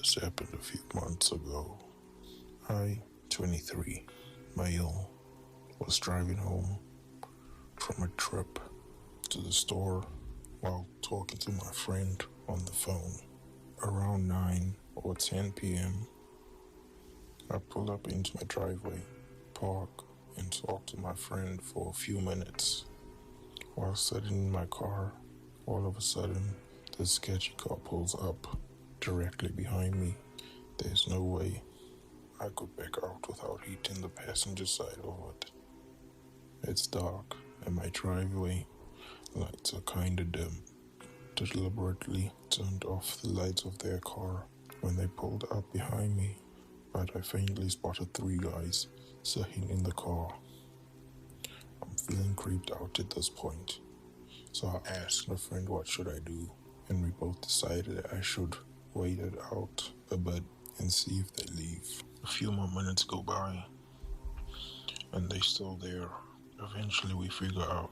This happened a few months ago. I, 23, male, was driving home from a trip to the store while talking to my friend on the phone. Around 9 or 10 p.m., I pull up into my driveway, park, and talk to my friend for a few minutes. While sitting in my car, all of a sudden, the sketchy car pulls up directly behind me. There's no way I could back out without hitting the passenger side of it. It's dark, and my driveway lights are kinda dim. Deliberately turned off the lights of their car when they pulled up behind me, but I faintly spotted 3 guys sitting in the car. I'm feeling creeped out at this point, so I asked my friend what should I do, and we both decided I should wait it out a bit and see if they leave. A few more minutes go by, and they're still there. Eventually we figure out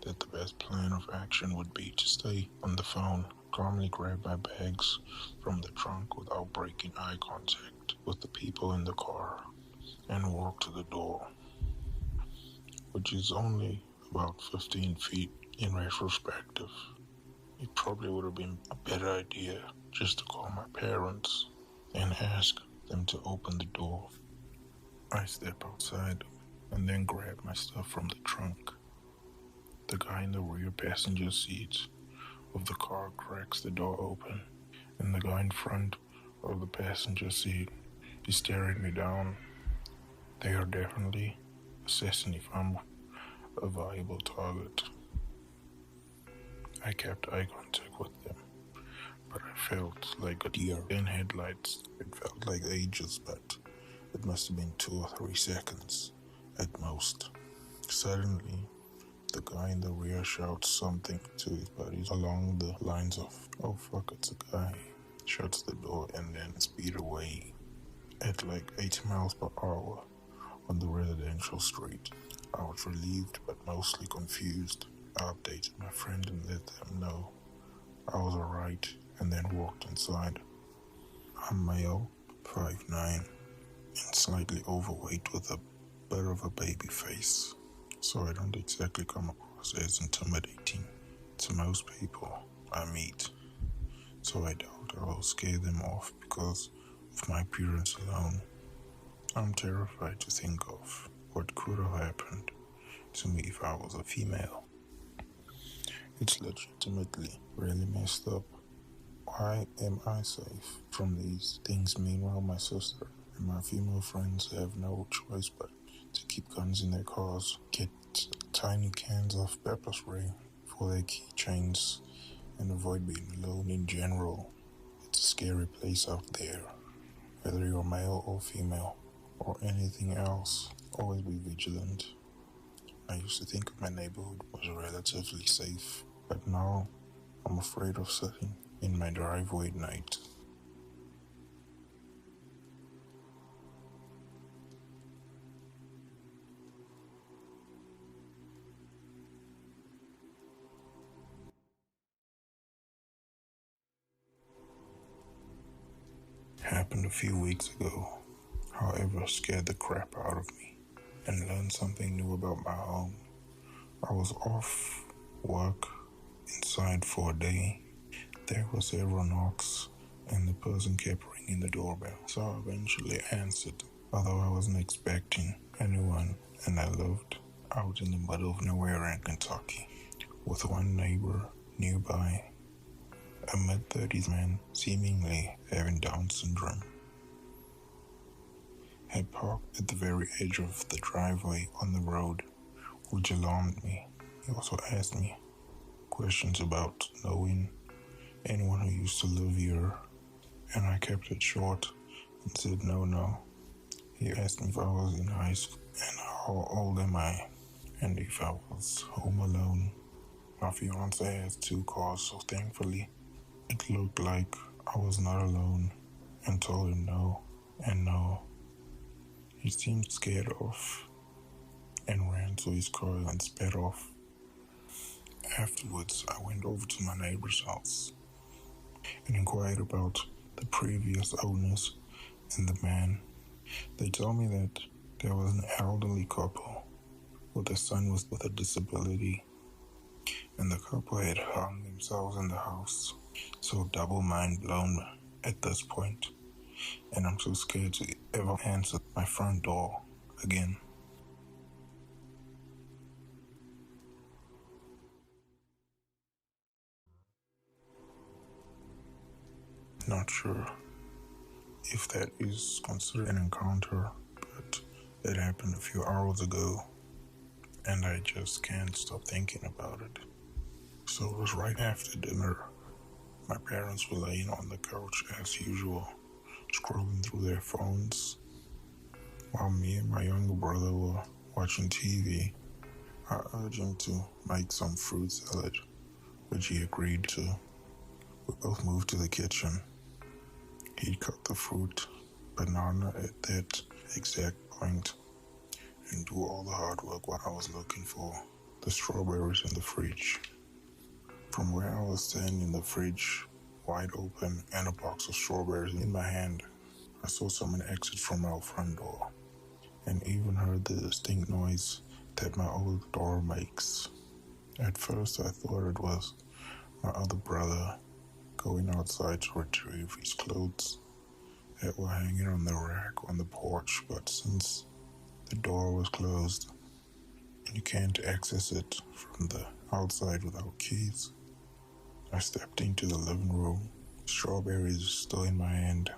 that the best plan of action would be to stay on the phone, calmly grab my bags from the trunk without breaking eye contact with the people in the car, and walk to the door, which is only about 15 feet in retrospective. It probably would have been a better idea just to call my parents and ask them to open the door. I step outside and then grab my stuff from the trunk. The guy in the rear passenger seat of the car cracks the door open, and the guy in front of the passenger seat is staring me down. They are definitely assessing if I'm a viable target. I kept eye contact with them, but I felt like a deer in headlights. It felt like ages, but it must have been 2 or 3 seconds at most. Suddenly, the guy in the rear shouts something to his buddies along the lines of, "Oh fuck, it's a guy." Shuts the door and then speed away at like 80 miles per hour on the residential street. I was relieved but mostly confused. I updated my friend and let them know I was alright and then walked inside. I'm male, 5'9", and slightly overweight with a bit of a baby face, so I don't exactly come across as intimidating to most people I meet. So I doubt I'll scare them off because of my appearance alone. I'm terrified to think of what could have happened to me if I was a female. It's legitimately really messed up. Why am I safe from these things? Meanwhile, my sister and my female friends have no choice but to keep guns in their cars, get tiny cans of pepper spray for their keychains, and avoid being alone in general. It's a scary place out there. Whether you're male or female or anything else, always be vigilant. I used to think my neighborhood was relatively safe, but now I'm afraid of sitting in my driveway at night. Happened a few weeks ago, however, scared the crap out of me and learned something new about my home. I was off work inside for a day. There were several knocks and the person kept ringing the doorbell, so I eventually answered, although I wasn't expecting anyone, and I lived out in the middle of nowhere in Kentucky with one neighbor nearby, a mid-30s man seemingly having Down syndrome. Had parked at the very edge of the driveway on the road, which alarmed me. He also asked me questions about knowing anyone who used to live here, and I kept it short and said no. He asked me if I was in high school and how old am I, and if I was home alone. My fiance has 2 cars, so thankfully it looked like I was not alone, and told him no and no. He seemed scared off and ran to his car and sped off. Afterwards, I went over to my neighbor's house and inquired about the previous owners and the man. They told me that there was an elderly couple with a son with a disability, and the couple had hung themselves in the house. So double mind blown at this point, and I'm so scared to ever answer my front door again. Not sure if that is considered an encounter, but it happened a few hours ago, and I just can't stop thinking about it. So it was right after dinner. My parents were laying on the couch as usual, scrolling through their phones, while me and my younger brother were watching TV. I urged him to make some fruit salad, which he agreed to. We both moved to the kitchen. He'd cut the fruit, banana at that exact point, and do all the hard work while I was looking for the strawberries in the fridge. From where I was standing, the fridge wide open and a box of strawberries in my hand, I saw someone exit from our front door, and even heard the distinct noise that my old door makes. At first I thought it was my other brother going outside to retrieve his clothes that were hanging on the rack on the porch, but since the door was closed and you can't access it from the outside without keys, I stepped into the living room, strawberries still in my hand,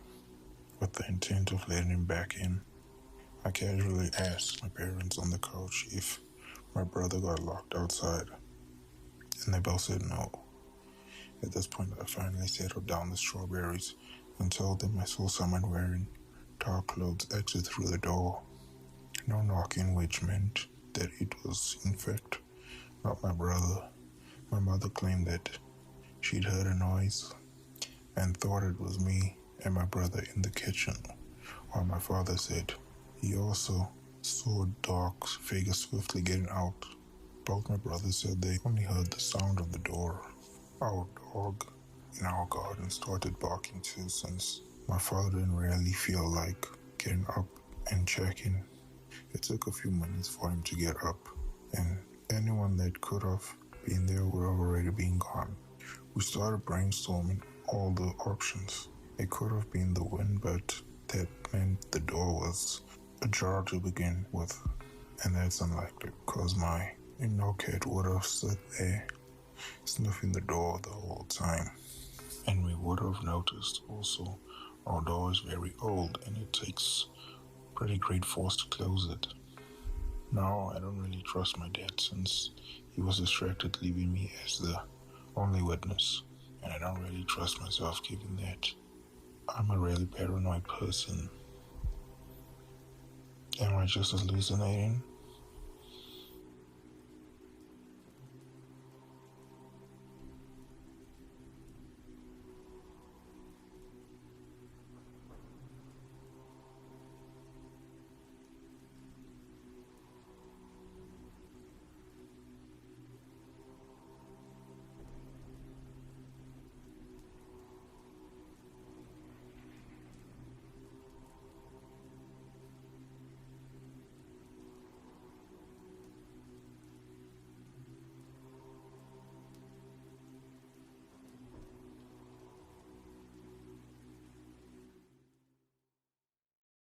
with the intent of letting him back in. I casually asked my parents on the couch if my brother got locked outside, and they both said no. At this point, I finally settled down the strawberries and told them I saw someone wearing dark clothes exit through the door. No knocking, which meant that it was, in fact, not my brother. My mother claimed that she'd heard a noise and thought it was me and my brother in the kitchen, while my father said he also saw a dark figure swiftly getting out. Both my brothers said they only heard the sound of the door. Our dog in our garden started barking too, since my father didn't really feel like getting up and checking. It took a few minutes for him to get up, and anyone that could have been there would have already been gone. We started brainstorming all the options. It could have been the wind, but that meant the door was ajar to begin with, and that's unlikely because my indoor cat would have stood there sniffing the door the whole time. And we would have noticed also our door is very old and it takes pretty great force to close it. Now I don't really trust my dad since he was distracted leaving me as the only witness, and I don't really trust myself given that I'm a really paranoid person. Am I just hallucinating?